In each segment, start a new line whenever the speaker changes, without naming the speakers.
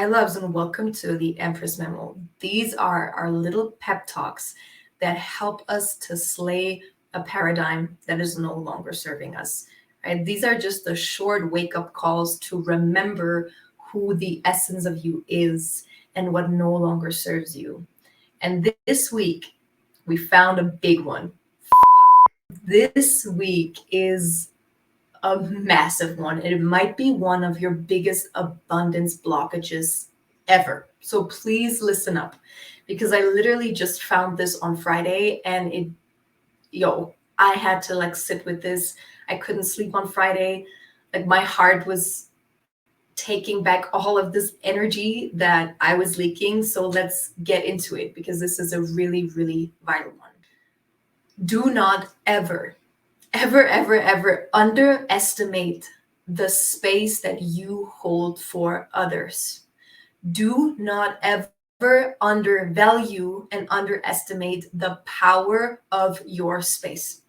Hi, loves, and welcome to the Empress Memo. These are our little pep talks that help us to slay a paradigm that is no longer serving us. Right? These are just the short wake-up calls to remember who the essence of you is and what no longer serves you. And this week, we found a big one. This week is a massive one. It might be one of your biggest abundance blockages ever. So please listen up, because I literally just found this on Friday and I had to like sit with this. I couldn't sleep on Friday. Like my heart was taking back all of this energy that I was leaking. So let's get into it, because this is a really, really vital one. Do not ever underestimate the space that you hold for others. Do not ever undervalue and underestimate the power of your space.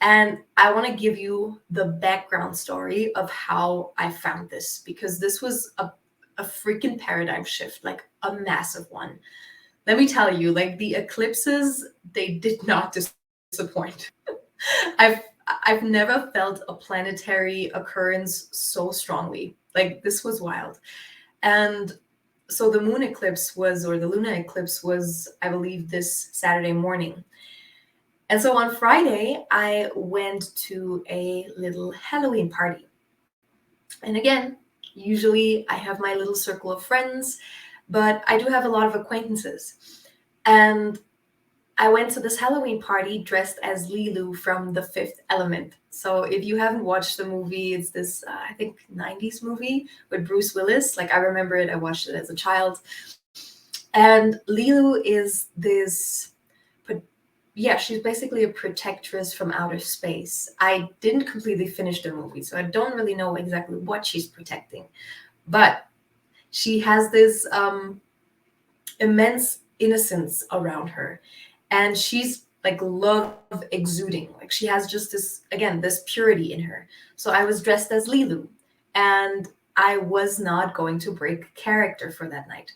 And I want to give you the background story of how I found this, because this was a freaking paradigm shift, like a massive one. Let me tell you, like the eclipses, they did not disappoint. I've never felt a planetary occurrence so strongly. Like this was wild. And so the moon eclipse was, or the lunar eclipse was, I believe, this Saturday morning. And so on Friday, I went to a little Halloween party. And again, usually I have my little circle of friends, but I do have a lot of acquaintances. And I went to this Halloween party dressed as Lilu from The Fifth Element. So if you haven't watched the movie, it's this, I think, 90s movie with Bruce Willis. Like I remember it, I watched it as a child. And Lilu is this, she's basically a protectress from outer space. I didn't completely finish the movie, so I don't really know exactly what she's protecting. But she has this immense innocence around her. And she's like love exuding. Like she has just this, again, this purity in her. So I was dressed as Lilu, and I was not going to break character for that night.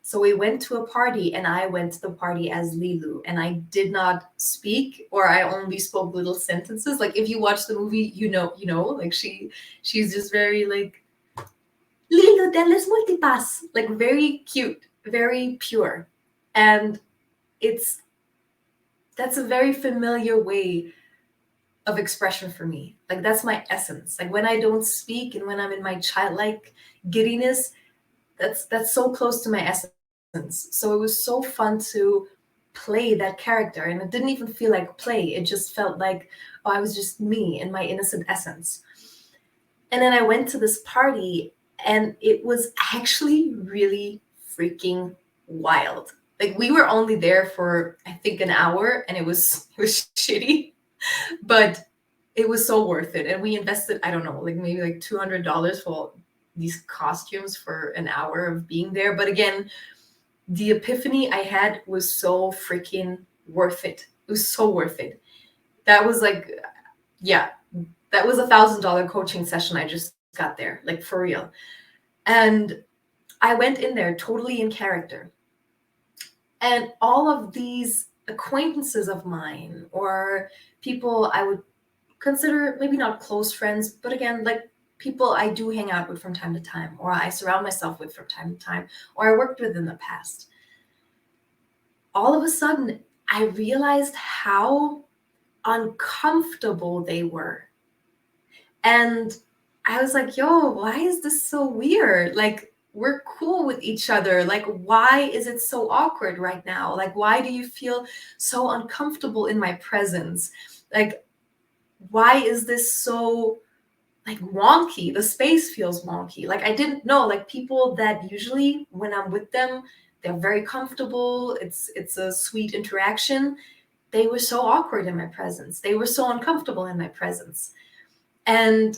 So we went to a party, and I went to the party as Lilu, and I did not speak, or I only spoke little sentences. Like if you watch the movie, you know, like she's just very like Lilu de les multipass, like very cute, very pure. And that's a very familiar way of expression for me. Like that's my essence. Like when I don't speak and when I'm in my childlike giddiness, that's so close to my essence. So it was so fun to play that character, and it didn't even feel like play. It just felt like, oh, I was just me in my innocent essence. And then I went to this party, and it was actually really freaking wild. Like we were only there for I think an hour, and it was shitty, but it was so worth it. And we invested, I don't know, like maybe like $200 for these costumes for an hour of being there. But again, the epiphany I had was so freaking worth it. It was so worth it. That was like, yeah, that was $1,000 coaching session I just got there, like for real. And I went in there totally in character. And all of these acquaintances of mine, or people I would consider maybe not close friends, but again, like people I do hang out with from time to time, or I surround myself with from time to time, or I worked with in the past. All of a sudden, I realized how uncomfortable they were. And I was like, yo, why is this so weird? Like, we're cool with each other. Like, why is it so awkward right now? Like, why do you feel so uncomfortable in my presence? Like, why is this so like wonky? The space feels wonky. Like I didn't know, like people that usually when I'm with them, they're very comfortable. It's a sweet interaction. They were so awkward in my presence. They were so uncomfortable in my presence. And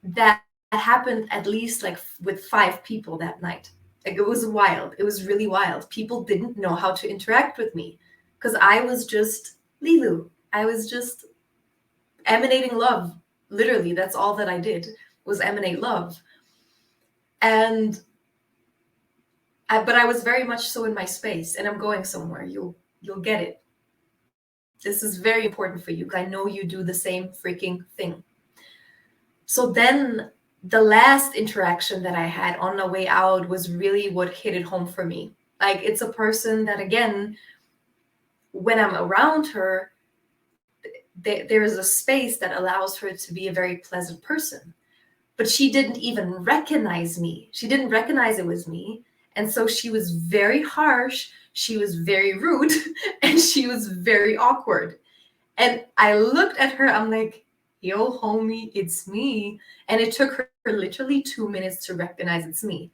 that happened at least like with 5 people that night. Like it was wild. It was really wild. People didn't know how to interact with me because I was just Lilu. I was just emanating love. Literally, that's all that I did was emanate love. And But I was very much so in my space, and I'm going somewhere. You'll get it. This is very important for you, because I know you do the same freaking thing. So then the last interaction that I had on the way out was really what hit it home for me. Like, it's a person that, again, when I'm around her, there is a space that allows her to be a very pleasant person. But she didn't even recognize me. She didn't recognize it was me. And so she was very harsh, she was very rude, and she was very awkward. And I looked at her, I'm like, yo, homie, it's me. And it took her literally 2 minutes to recognize it's me.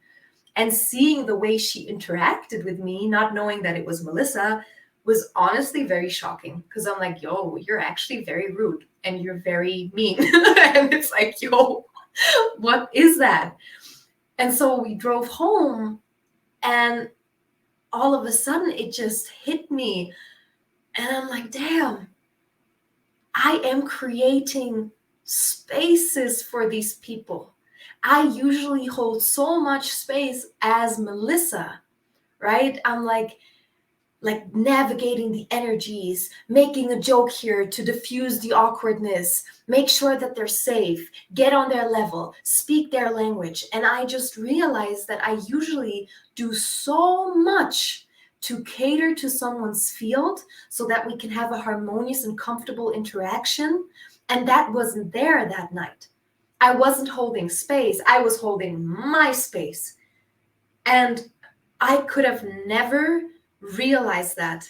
And seeing the way she interacted with me, not knowing that it was Melissa, was honestly very shocking, because I'm like, yo, you're actually very rude and you're very mean. And it's like, yo, what is that? And so we drove home, and all of a sudden it just hit me. And I'm like, damn, I am creating spaces for these people. I usually hold so much space as Melissa, right? I'm like navigating the energies, making a joke here to diffuse the awkwardness, make sure that they're safe, get on their level, speak their language. And I just realized that I usually do so much to cater to someone's field so that we can have a harmonious and comfortable interaction. And that wasn't there that night. I wasn't holding space. I was holding my space. And I could have never realized that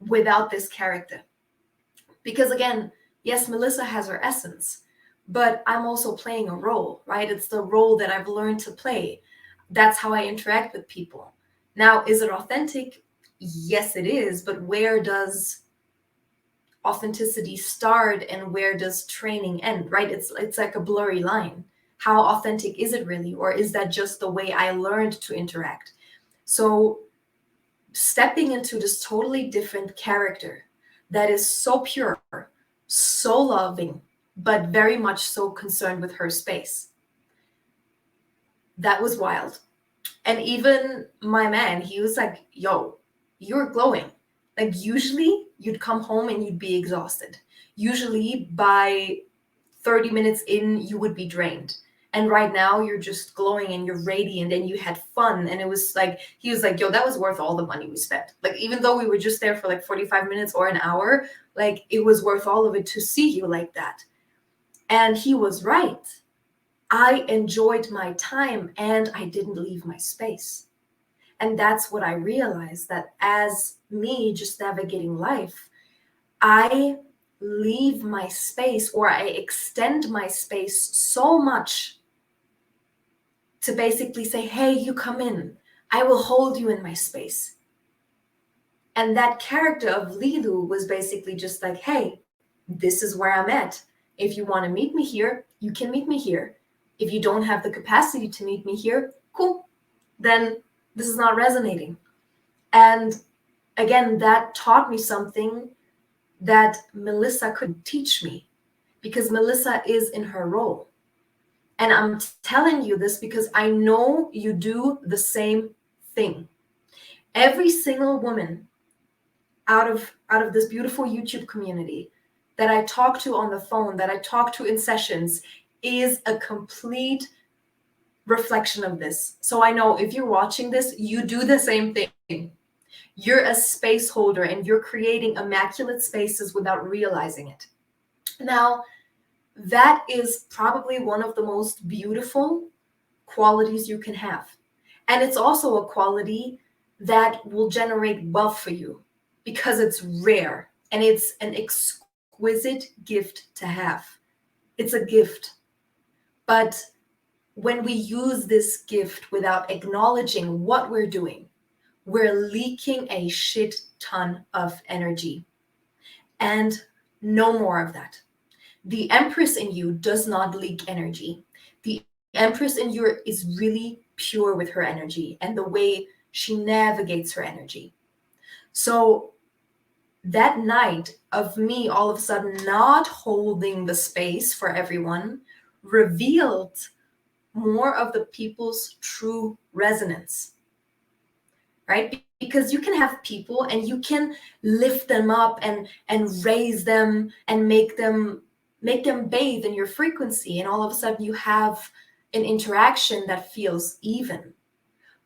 without this character. Because again, yes, Melissa has her essence, but I'm also playing a role, right? It's the role that I've learned to play. That's how I interact with people. Now, is it authentic? Yes, it is. But where does authenticity start and where does training end, right? It's like a blurry line. How authentic is it really? Or is that just the way I learned to interact? So stepping into this totally different character that is so pure, so loving, but very much so concerned with her space. That was wild. And even my man, he was like, yo, you're glowing. Like, usually you'd come home and you'd be exhausted. Usually by 30 minutes in, you would be drained. And right now you're just glowing and you're radiant and you had fun. And it was like, he was like, yo, that was worth all the money we spent. Like, even though we were just there for like 45 minutes or an hour, like, it was worth all of it to see you like that. And he was right. I enjoyed my time and I didn't leave my space. And that's what I realized, that as me just navigating life, I leave my space, or I extend my space so much to basically say, hey, you come in, I will hold you in my space. And that character of Lilu was basically just like, hey, this is where I'm at. If you want to meet me here, you can meet me here. If you don't have the capacity to meet me here, cool. Then this is not resonating. And again, that taught me something that Melissa couldn't teach me, because Melissa is in her role. And I'm telling you this because I know you do the same thing. Every single woman out of this beautiful YouTube community that I talk to on the phone, that I talk to in sessions, is a complete reflection of this. So I know if you're watching this, you do the same thing. You're a space holder and you're creating immaculate spaces without realizing it. Now, that is probably one of the most beautiful qualities you can have. And it's also a quality that will generate wealth for you because it's rare and it's an exquisite gift to have. It's a gift. But when we use this gift without acknowledging what we're doing, we're leaking a shit ton of energy. And no more of that. The Empress in you does not leak energy. The Empress in you is really pure with her energy and the way she navigates her energy. So that night of me all of a sudden not holding the space for everyone revealed more of the people's true resonance. right? Because you can have people and you can lift them up and raise them and make them bathe in your frequency, and all of a sudden you have an interaction that feels even.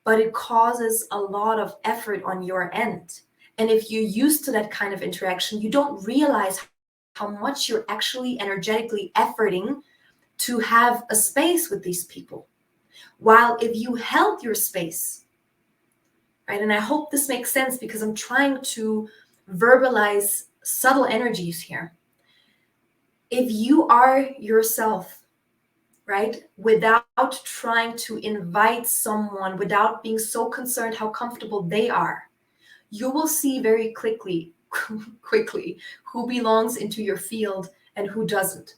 But it causes a lot of effort on your end. And if you're used to that kind of interaction, you don't realize how much you're actually energetically efforting to have a space with these people. While if you held your space, right? And I hope this makes sense because I'm trying to verbalize subtle energies here. If you are yourself, right, without trying to invite someone, without being so concerned how comfortable they are, you will see very quickly who belongs into your field and who doesn't.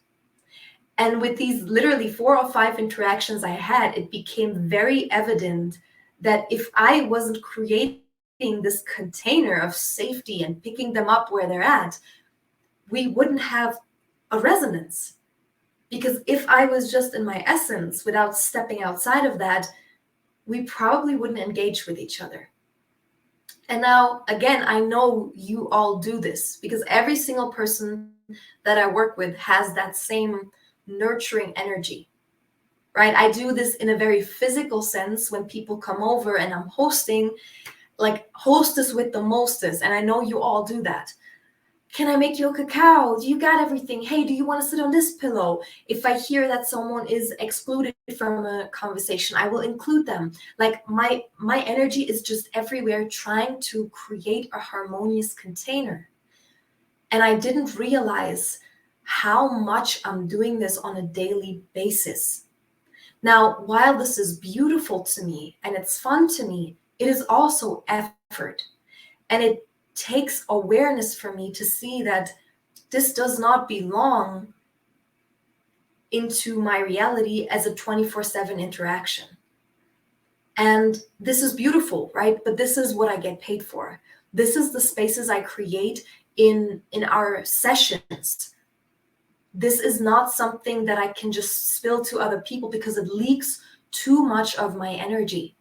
And with these literally 4 or 5 interactions I had, it became very evident that if I wasn't creating this container of safety and picking them up where they're at, we wouldn't have a resonance. Because if I was just in my essence without stepping outside of that, we probably wouldn't engage with each other. And now, again, I know you all do this because every single person that I work with has that same nurturing energy, right? I do this in a very physical sense when people come over and I'm hosting, like hostess with the mostest. And I know you all do that. Can I make you a cacao? Do you got everything? Hey, do you want to sit on this pillow? If I hear that someone is excluded from a conversation, I will include them. Like my energy is just everywhere trying to create a harmonious container. And I didn't realize how much I'm doing this on a daily basis. Now, while this is beautiful to me and it's fun to me, it is also effort. And it takes awareness for me to see that this does not belong into my reality as a 24/7 interaction. And this is beautiful, right? But this is what I get paid for. This is the spaces I create in our sessions. This is not something that I can just spill to other people because it leaks too much of my energy.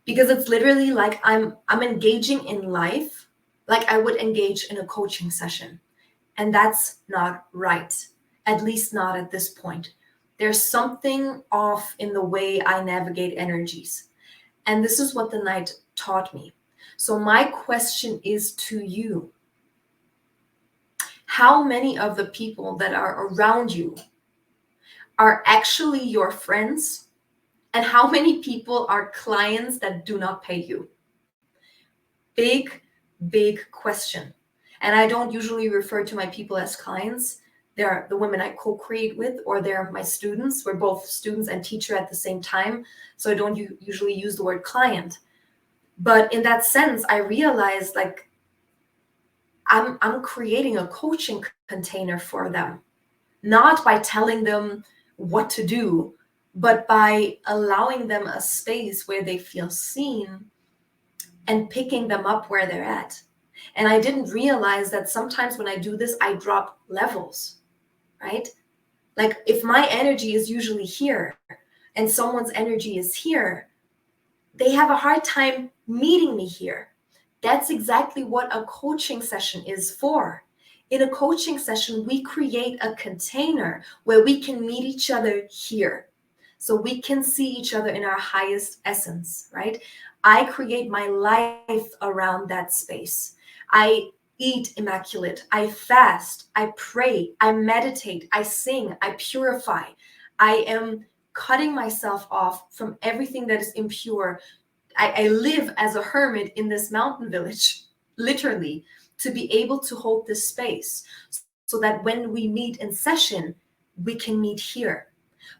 Because it's literally like I'm engaging in life like I would engage in a coaching session. And that's not right, at least not at this point. There's something off in the way I navigate energies. And this is what the night taught me. So my question is to you. How many of the people that are around you are actually your friends? And how many people are clients that do not pay you? Big, big question. And I don't usually refer to my people as clients. They're the women I co-create with, or they're my students. We're both students and teacher at the same time. So I don't usually use the word client. But in that sense, I realized like I'm creating a coaching container for them, not by telling them what to do, but by allowing them a space where they feel seen and picking them up where they're at. And I didn't realize that sometimes when I do this, I drop levels, right? Like if my energy is usually here and someone's energy is here, they have a hard time meeting me here. That's exactly what a coaching session is for. In a coaching session, we create a container where we can meet each other here. So we can see each other in our highest essence, right? I create my life around that space. I eat immaculate. I fast. I pray. I meditate. I sing. I purify. I am cutting myself off from everything that is impure. I live as a hermit in this mountain village, literally, to be able to hold this space so that when we meet in session, we can meet here.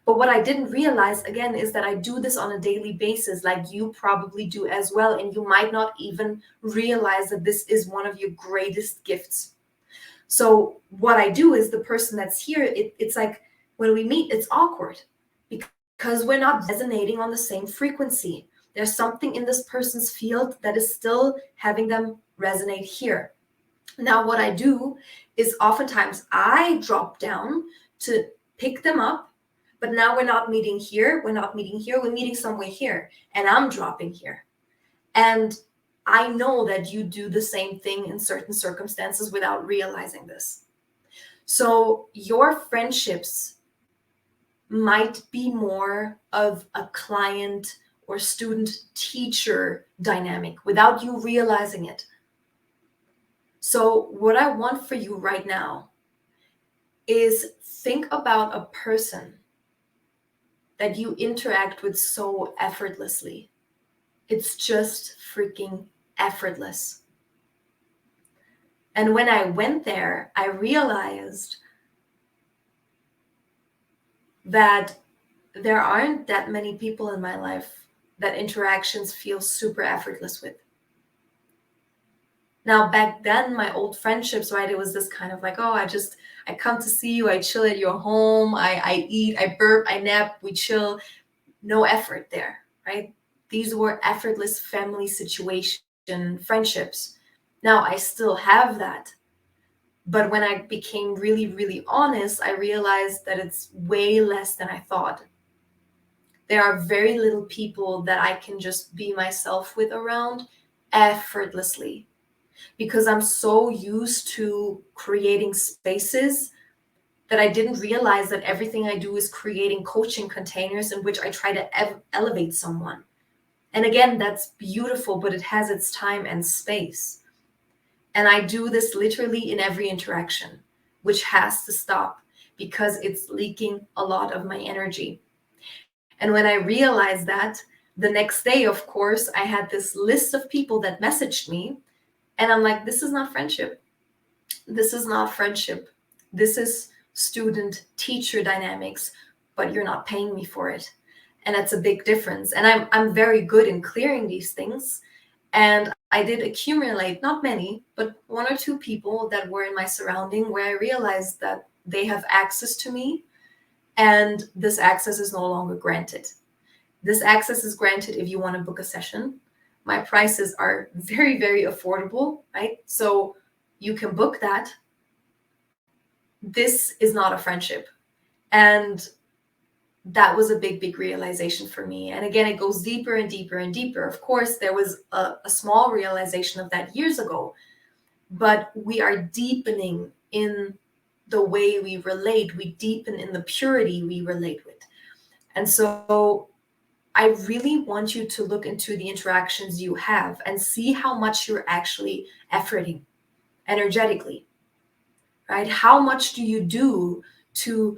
But what I didn't realize, again, is that I do this on a daily basis, like you probably do as well. And you might not even realize that this is one of your greatest gifts. So what I do is the person that's here, it's like when we meet, it's awkward because we're not resonating on the same frequency. There's something in this person's field that is still having them resonate here. Now, what I do is oftentimes I drop down to pick them up, but now we're not meeting here. We're not meeting here. We're meeting somewhere here, and I'm dropping here. And I know that you do the same thing in certain circumstances without realizing this. So your friendships might be more of a client or student teacher dynamic without you realizing it. So what I want for you right now is think about a person that you interact with so effortlessly. It's just freaking effortless. And when I went there, I realized that there aren't that many people in my life that interactions feel super effortless with. Now, back then, my old friendships, right, it was this kind of like, oh, I come to see you, I chill at your home, I eat, I burp, I nap, we chill. No effort there, right? These were effortless family situation friendships. Now, I still have that. But when I became really, really honest, I realized that it's way less than I thought. There are very little people that I can just be myself with around effortlessly, because I'm so used to creating spaces that I didn't realize that everything I do is creating coaching containers in which I try to elevate someone. And again, that's beautiful, but it has its time and space. And I do this literally in every interaction, which has to stop because it's leaking a lot of my energy. And when I realized that, the next day, of course, I had this list of people that messaged me. And I'm like, this is not friendship. This is not friendship. This is student-teacher dynamics, but you're not paying me for it. And that's a big difference. And I'm very good in clearing these things. And I did accumulate, not many, but one or two people that were in my surrounding where I realized that they have access to me, and this access is no longer granted. This access is granted if you want to book a session. My prices are very, very affordable, right? So you can book that. This is not a friendship. And that was a big, big realization for me. And again, it goes deeper and deeper and deeper. Of course, there was a small realization of that years ago, but we are deepening in the way we relate. We deepen in the purity we relate with. And so I really want you to look into the interactions you have and see how much you're actually efforting energetically, right? How much do you do to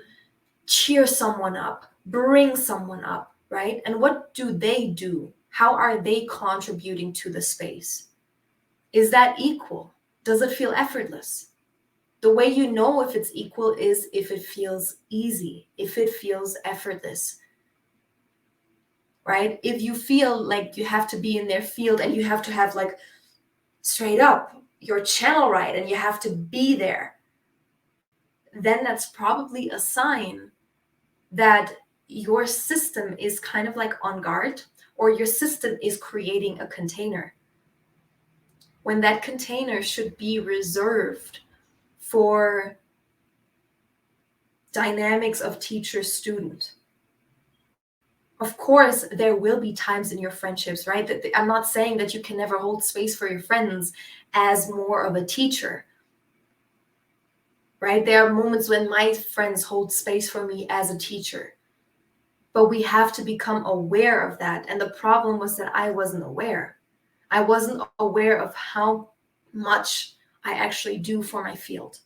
cheer someone up, bring someone up, right? And what do they do? How are they contributing to the space? Is that equal? Does it feel effortless? The way you know if it's equal is if it feels easy, if it feels effortless, right? If you feel like you have to be in their field and you have to have like straight up your channel right and you have to be there, then that's probably a sign that your system is kind of like on guard, or your system is creating a container when that container should be reserved for dynamics of teacher-student. Of course, there will be times in your friendships, right? That I'm not saying that you can never hold space for your friends as more of a teacher, right? There are moments when my friends hold space for me as a teacher, but we have to become aware of that. And the problem was that I wasn't aware. I wasn't aware of how much I actually do for my field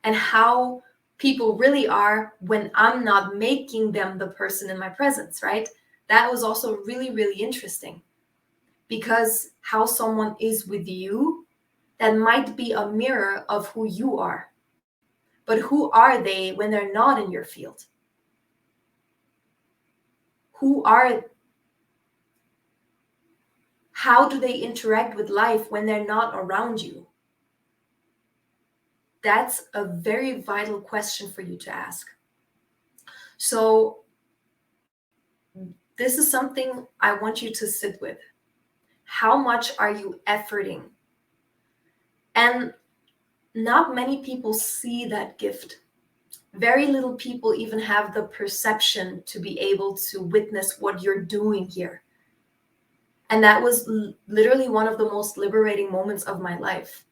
and how people really are when I'm not making them the person in my presence, right? That was also really, really interesting, because how someone is with you, that might be a mirror of who you are. But who are they when they're not in your field? How do they interact with life when they're not around you? That's a very vital question for you to ask. So this is something I want you to sit with. How much are you efforting? And not many people see that gift. Very little people even have the perception to be able to witness what you're doing here. And that was literally one of the most liberating moments of my life.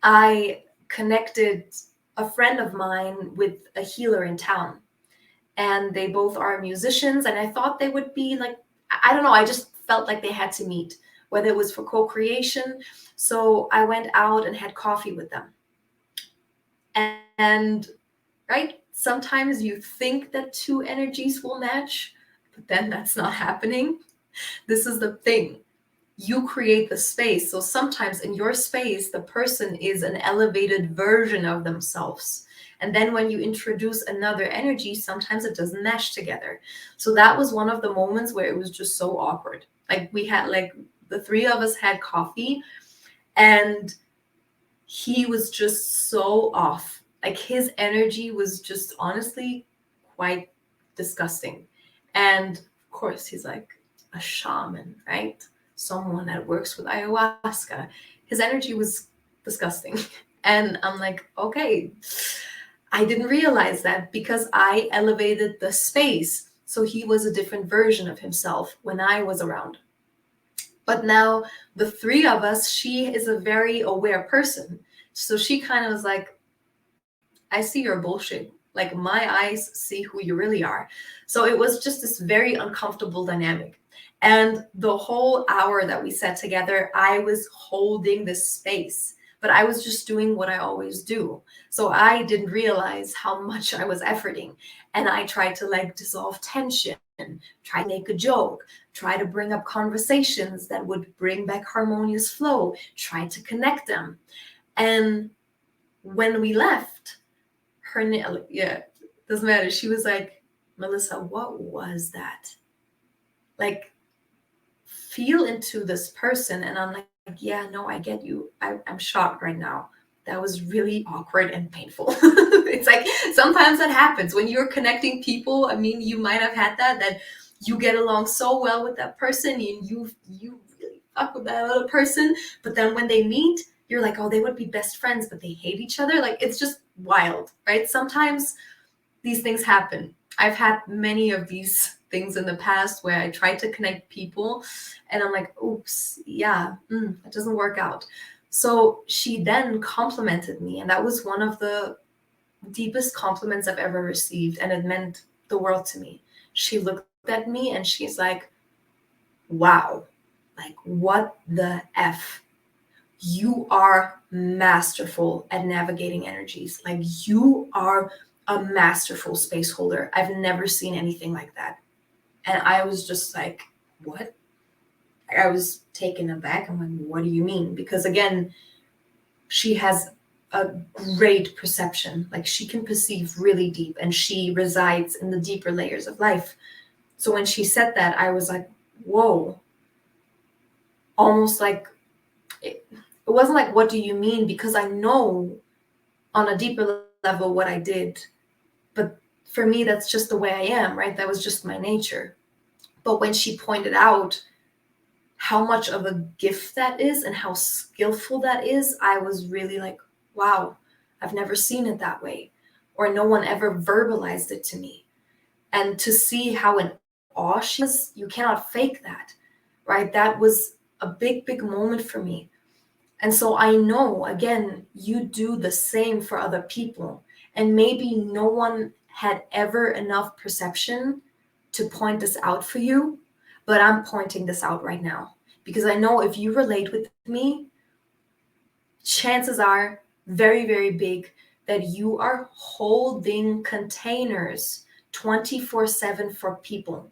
I connected a friend of mine with a healer in town, and they both are musicians. And I thought they would be like, I don't know, I just felt like they had to meet, whether it was for co-creation. So I went out and had coffee with them. And right, sometimes you think that two energies will match, but then that's not happening. This is the thing. You create the space. So sometimes in your space, the person is an elevated version of themselves. And then when you introduce another energy, sometimes it doesn't mesh together. So that was one of the moments where it was just so awkward. Like we had, like, the three of us had coffee, and he was just so off. Like his energy was just honestly quite disgusting. And of course, he's like a shaman, right? Someone that works with ayahuasca. His energy was disgusting. And I'm like, okay, I didn't realize that because I elevated the space. So he was a different version of himself when I was around. But now the three of us, she is a very aware person. So she kind of was like, I see your bullshit. Like my eyes see who you really are. So it was just this very uncomfortable dynamic. And the whole hour that we sat together, I was holding this space, but I was just doing what I always do. So I didn't realize how much I was efforting. And I tried to like dissolve tension, try to make a joke, try to bring up conversations that would bring back harmonious flow, try to connect them. And when we left, her, yeah, doesn't matter. She was like, Melissa, what was that? Like, feel into this person. And I'm like, yeah, no, I get you. I'm shocked right now. That was really awkward and painful. It's like sometimes that happens when you're connecting people. I mean, you might have had that you get along so well with that person and you really fuck with that other person. But then when they meet, you're like, oh, they would be best friends, but they hate each other. Like, it's just wild, right? Sometimes these things happen. I've had many of these things in the past where I tried to connect people and I'm like, oops, yeah, it doesn't work out. So she then complimented me, and that was one of the deepest compliments I've ever received, and it meant the world to me. She looked at me and she's like, wow, like what the F? You are masterful at navigating energies. Like you are a masterful space holder. I've never seen anything like that. And I was just like, what? I was taken aback. I'm like, what do you mean? Because again, she has a great perception. Like she can perceive really deep, and she resides in the deeper layers of life. So when she said that, I was like, whoa. Almost like, it wasn't like, what do you mean? Because I know on a deeper level what I did. But for me, that's just the way I am, right? That was just my nature. But when she pointed out how much of a gift that is and how skillful that is, I was really like, wow, I've never seen it that way. Or no one ever verbalized it to me. And to see how in awe she was, you cannot fake that, right? That was a big, big moment for me. And so I know, again, you do the same for other people. And maybe no one had ever enough perception to point this out for you, but I'm pointing this out right now. Because I know if you relate with me, chances are very, very big that you are holding containers 24/7 for people.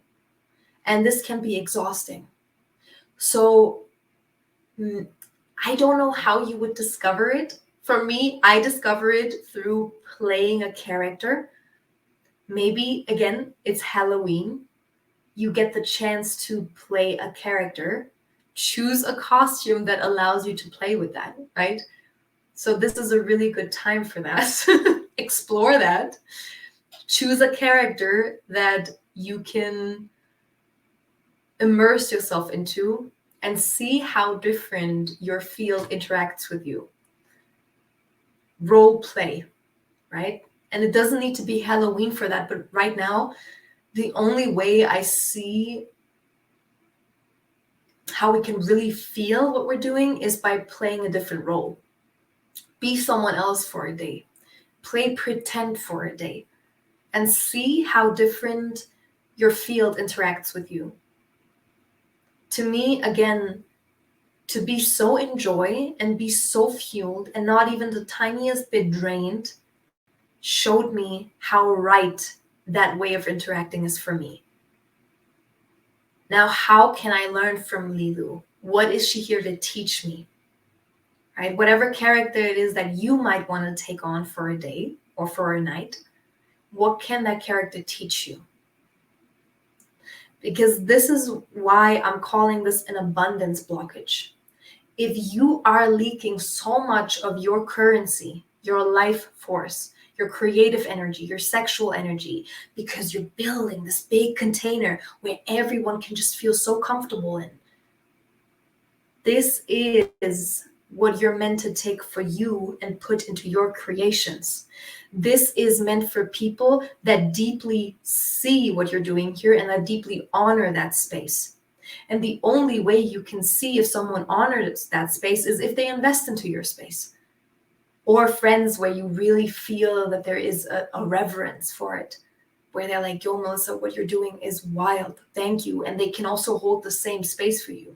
And this can be exhausting. So I don't know how you would discover it. For me, I discover it through playing a character. Maybe, again, it's Halloween. You get the chance to play a character. Choose a costume that allows you to play with that, right? So this is a really good time for that. Explore that. Choose a character that you can immerse yourself into and see how different your field interacts with you. Role play, right? And it doesn't need to be Halloween for that, but right now, the only way I see how we can really feel what we're doing is by playing a different role. Be someone else for a day. Play pretend for a day and see how different your field interacts with you. To me, again, to be so in joy and be so fueled and not even the tiniest bit drained showed me how right that way of interacting is for me. Now, how can I learn from Lilu? What is she here to teach me? Right? Whatever character it is that you might want to take on for a day or for a night, what can that character teach you? Because this is why I'm calling this an abundance blockage. If you are leaking so much of your currency, your life force, your creative energy, your sexual energy, because you're building this big container where everyone can just feel so comfortable in, this is what you're meant to take for you and put into your creations. This is meant for people that deeply see what you're doing here and that deeply honor that space. And the only way you can see if someone honors that space is if they invest into your space. Or friends where you really feel that there is a reverence for it, where they're like, yo, Melissa, what you're doing is wild. Thank you. And they can also hold the same space for you.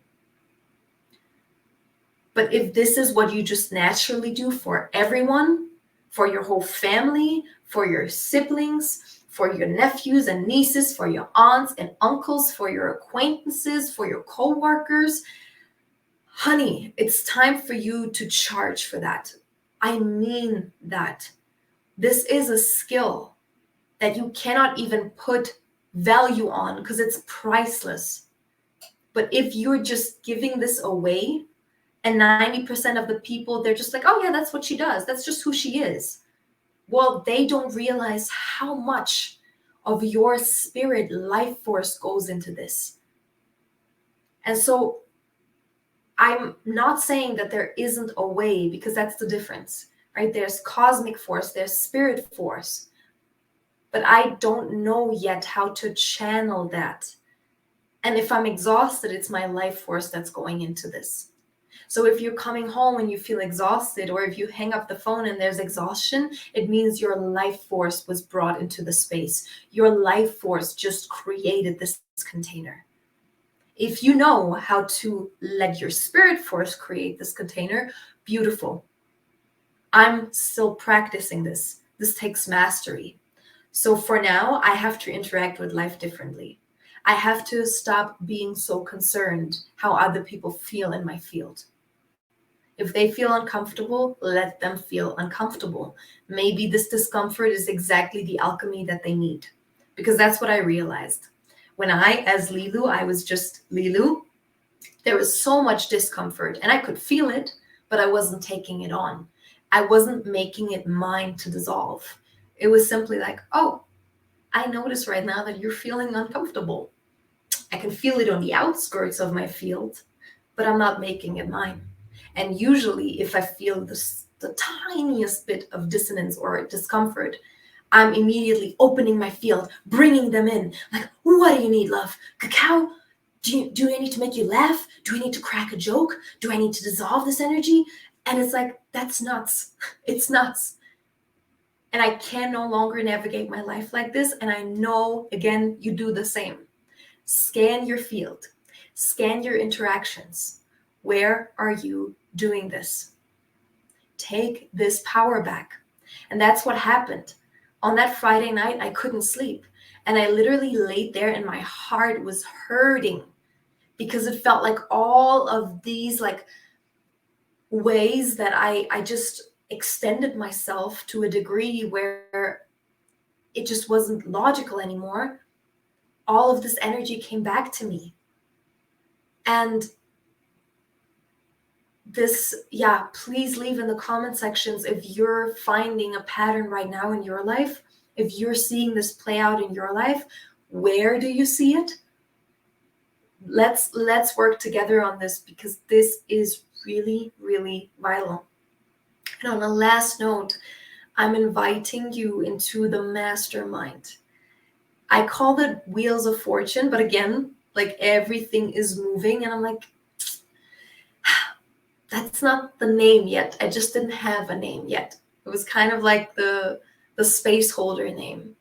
But if this is what you just naturally do for everyone, for your whole family, for your siblings, for your nephews and nieces, for your aunts and uncles, for your acquaintances, for your coworkers, honey, it's time for you to charge for that. I mean that. This is a skill that you cannot even put value on because it's priceless. But if you're just giving this away, and 90% of the people, they're just like, oh yeah, that's what she does. That's just who she is. Well, they don't realize how much of your spirit life force goes into this. And so I'm not saying that there isn't a way, because that's the difference, right? There's cosmic force, there's spirit force. But I don't know yet how to channel that. And if I'm exhausted, it's my life force that's going into this. So if you're coming home and you feel exhausted, or if you hang up the phone and there's exhaustion, it means your life force was brought into the space. Your life force just created this container. If you know how to let your spirit force create this container, beautiful. I'm still practicing this. This takes mastery. So for now, I have to interact with life differently. I have to stop being so concerned how other people feel in my field. If they feel uncomfortable, let them feel uncomfortable. Maybe this discomfort is exactly the alchemy that they need, because that's what I realized. When as Lilu, I was just Lilu, there was so much discomfort and I could feel it, but I wasn't taking it on. I wasn't making it mine to dissolve. It was simply like, oh, I notice right now that you're feeling uncomfortable. I can feel it on the outskirts of my field, but I'm not making it mine. And usually if I feel the tiniest bit of dissonance or discomfort, I'm immediately opening my field, bringing them in. Like, what do you need, love? Cacao? Do I need to make you laugh? Do I need to crack a joke? Do I need to dissolve this energy? And it's like, that's nuts. It's nuts. And I can no longer navigate my life like this. And I know, again, you do the same. Scan your field. Scan your interactions. Where are you doing this? Take this power back. And that's what happened. On that Friday night, I couldn't sleep. And I literally laid there and my heart was hurting because it felt like all of these ways that I just extended myself to a degree where it just wasn't logical anymore. All of this energy came back to me. And this, please leave in the comment sections if you're finding a pattern right now in your life, if you're seeing this play out in your life. Where do you see it? Let's work together on this, because this is really, really vital. And on a last note, I'm inviting you into the mastermind. I call it Wheels of Fortune, but again, like everything is moving, and I'm like, that's not the name yet. I just didn't have a name yet. It was kind of like the space holder name.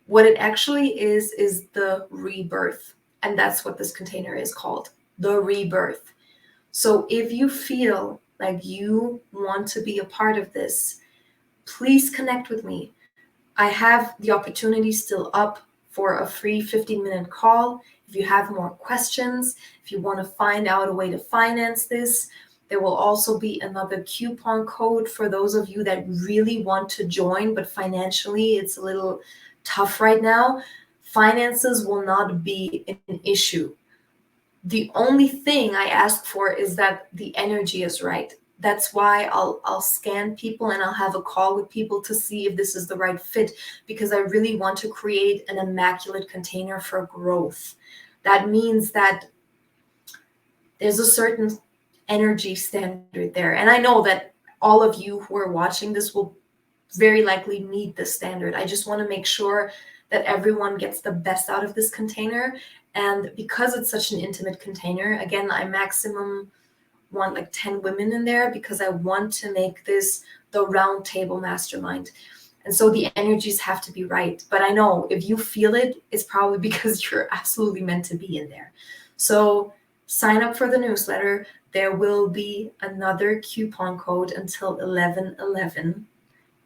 What it actually is the rebirth. And that's what this container is called, the rebirth. So if you feel like you want to be a part of this, please connect with me. I have the opportunity still up for a free 15-minute call. If you have more questions, if you want to find out a way to finance this, there will also be another coupon code for those of you that really want to join, but financially it's a little tough right now. Finances will not be an issue. The only thing I ask for is that the energy is right. That's why I'll scan people and I'll have a call with people to see if this is the right fit, because I really want to create an immaculate container for growth. That means that there's a certain energy standard there. And I know that all of you who are watching this will very likely meet the standard. I just want to make sure that everyone gets the best out of this container. And because it's such an intimate container, again, I maximum want like 10 women in there because I want to make this the round table mastermind. And so the energies have to be right. But I know if you feel it, it's probably because you're absolutely meant to be in there. So sign up for the newsletter. There will be another coupon code until 11/11.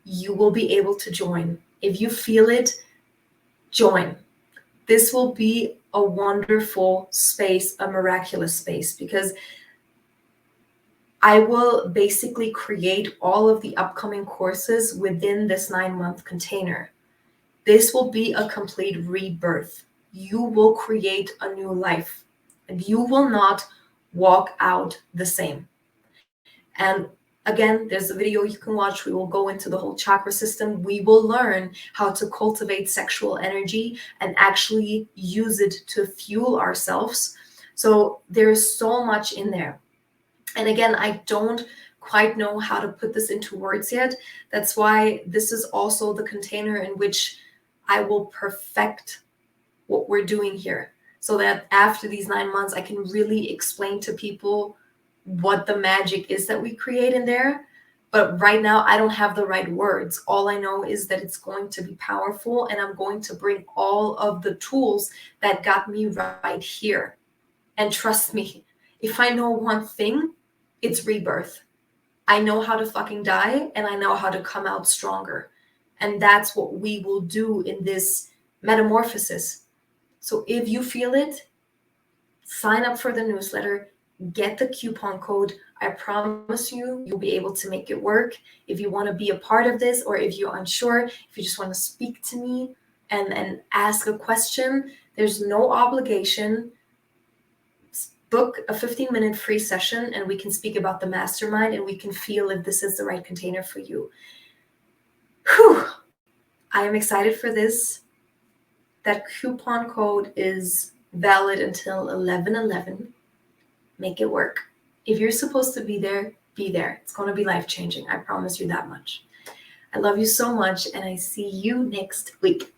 You will be able to join. If you feel it, join. This will be a wonderful space, a miraculous space, because I will basically create all of the upcoming courses within this 9-month container. This will be a complete rebirth. You will create a new life and you will not walk out the same. And again, there's a video you can watch. We will go into the whole chakra system. We will learn how to cultivate sexual energy and actually use it to fuel ourselves. So there's so much in there. And again, I don't quite know how to put this into words yet. That's why this is also the container in which I will perfect what we're doing here, so that after these 9 months, I can really explain to people what the magic is that we create in there. But right now, I don't have the right words. All I know is that it's going to be powerful, and I'm going to bring all of the tools that got me right here. And trust me, if I know one thing, it's rebirth. I know how to fucking die, and I know how to come out stronger. And that's what we will do in this metamorphosis. So if you feel it, sign up for the newsletter, get the coupon code. I promise you, you'll be able to make it work. If you want to be a part of this, or if you're unsure, if you just want to speak to me and ask a question, there's no obligation. Book a 15-minute free session and we can speak about the mastermind and we can feel if this is the right container for you. Whew. I am excited for this. That coupon code is valid until 11/11. Make it work. If you're supposed to be there, be there. It's going to be life-changing. I promise you that much. I love you so much, and I see you next week.